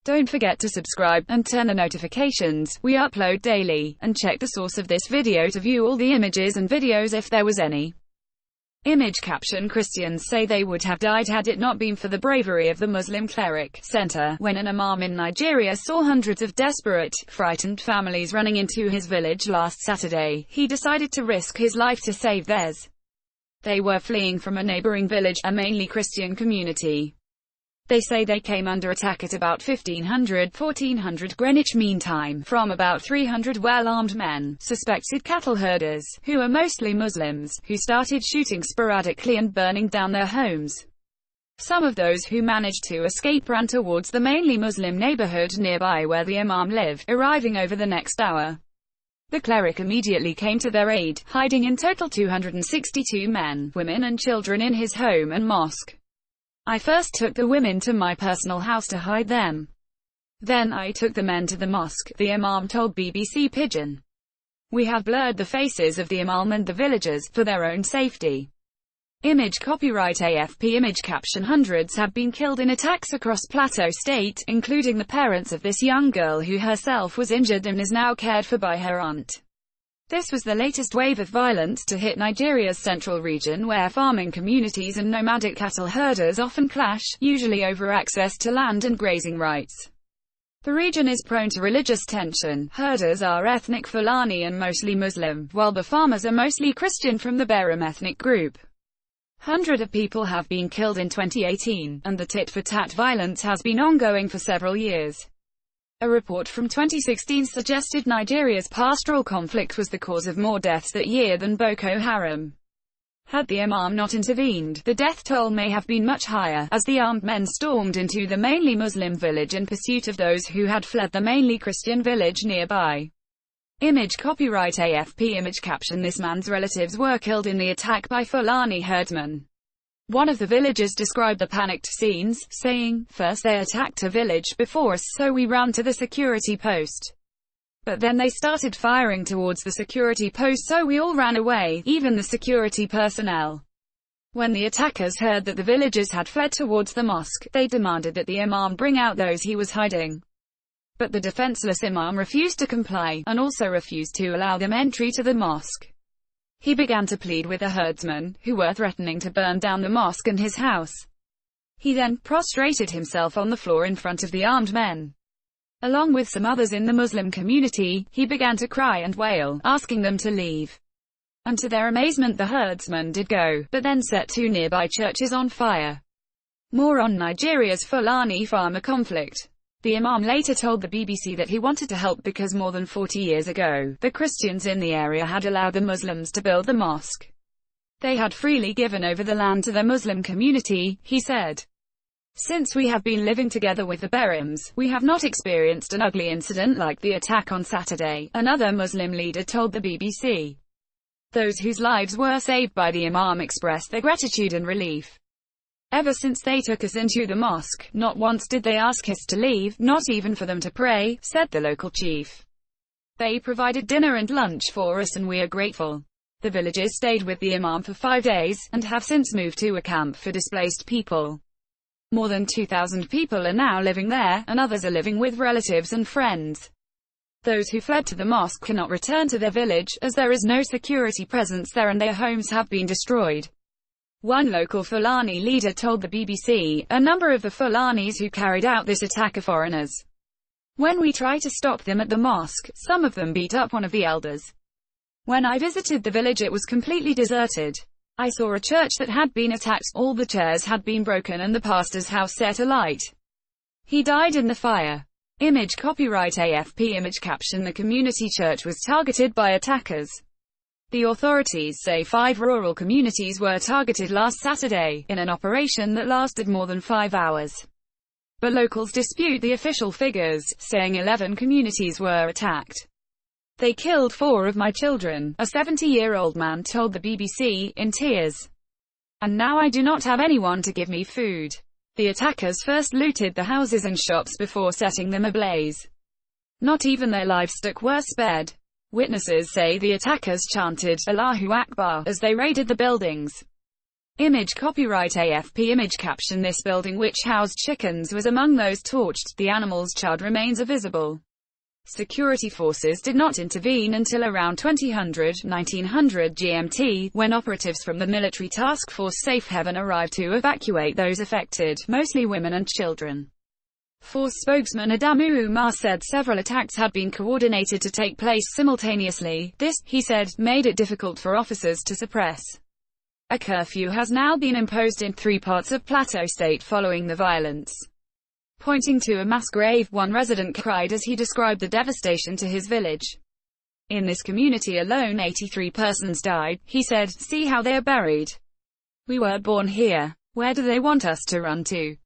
Don't forget to subscribe, and turn the notifications. We upload daily. And check the source of this video to view all the images and videos if there was any. Image caption: Christians say they would have died had it not been for the bravery of the Muslim cleric center. When an imam in Nigeria saw hundreds of desperate, frightened families running into his village last Saturday, he decided to risk his life to save theirs. They were fleeing from a neighboring village, a mainly Christian community. They say they came under attack at about 1400 Greenwich Mean Time, from about 300 well-armed men, suspected cattle herders, who are mostly Muslims, who started shooting sporadically and burning down their homes. Some of those who managed to escape ran towards the mainly Muslim neighborhood nearby where the imam lived, arriving over the next hour. The cleric immediately came to their aid, hiding in total 262 men, women and children in his home and mosque. I first took the women to my personal house to hide them. Then I took the men to the mosque, the imam told BBC Pidgin. We have blurred the faces of the imam and the villagers, for their own safety. Image copyright AFP Image caption: Hundreds have been killed in attacks across Plateau State, including the parents of this young girl who herself was injured and is now cared for by her aunt. This was the latest wave of violence to hit Nigeria's central region, where farming communities and nomadic cattle herders often clash, usually over access to land and grazing rights. The region is prone to religious tension. Herders are ethnic Fulani and mostly Muslim, while the farmers are mostly Christian from the Beram ethnic group. Hundreds of people have been killed in 2018, and the tit-for-tat violence has been ongoing for several years. A report from 2016 suggested Nigeria's pastoral conflict was the cause of more deaths that year than Boko Haram. Had the imam not intervened, the death toll may have been much higher, as the armed men stormed into the mainly Muslim village in pursuit of those who had fled the mainly Christian village nearby. Image copyright AFP Image caption: This man's relatives were killed in the attack by Fulani herdsmen. One of the villagers described the panicked scenes, saying, "First they attacked a village before us, so we ran to the security post. But then they started firing towards the security post, so we all ran away, even the security personnel. When the attackers heard that the villagers had fled towards the mosque, they demanded that the imam bring out those he was hiding. But the defenseless imam refused to comply, and also refused to allow them entry to the mosque. He began to plead with the herdsmen, who were threatening to burn down the mosque and his house. He then prostrated himself on the floor in front of the armed men. Along with some others in the Muslim community, he began to cry and wail, asking them to leave. And to their amazement the herdsmen did go, but then set two nearby churches on fire. More on Nigeria's Fulani farmer conflict. The imam later told the BBC that he wanted to help because more than 40 years ago, the Christians in the area had allowed the Muslims to build the mosque. They had freely given over the land to the Muslim community, he said. Since we have been living together with the Berams, we have not experienced an ugly incident like the attack on Saturday, another Muslim leader told the BBC. Those whose lives were saved by the imam expressed their gratitude and relief. Ever since they took us into the mosque, not once did they ask us to leave, not even for them to pray, said the local chief. They provided dinner and lunch for us and we are grateful. The villagers stayed with the imam for 5 days, and have since moved to a camp for displaced people. More than 2,000 people are now living there, and others are living with relatives and friends. Those who fled to the mosque cannot return to their village, as there is no security presence there and their homes have been destroyed. One local Fulani leader told the BBC, a number of the Fulanis who carried out this attack are foreigners. When we try to stop them at the mosque, some of them beat up one of the elders. When I visited the village it was completely deserted. I saw a church that had been attacked, all the chairs had been broken and the pastor's house set alight. He died in the fire. Image copyright AFP Image caption: The community church was targeted by attackers. The authorities say 5 rural communities were targeted last Saturday, in an operation that lasted more than 5 hours. But locals dispute the official figures, saying 11 communities were attacked. They killed 4 of my children, a 70-year-old man told the BBC, in tears. And now I do not have anyone to give me food. The attackers first looted the houses and shops before setting them ablaze. Not even their livestock were spared. Witnesses say the attackers chanted, "Allahu Akbar," as they raided the buildings. Image copyright AFP image caption. This building which housed chickens was among those torched. The animals' charred remains are visible. Security forces did not intervene until around 1900 GMT, when operatives from the military task force Safe Haven arrived to evacuate those affected, mostly women and children. Force spokesman Adamu Umar said several attacks had been coordinated to take place simultaneously. This, he said, made it difficult for officers to suppress. A curfew has now been imposed in 3 parts of Plateau State following the violence. Pointing to a mass grave, one resident cried as he described the devastation to his village. In this community alone 83 persons died, he said. See how they are buried. We were born here. Where do they want us to run to?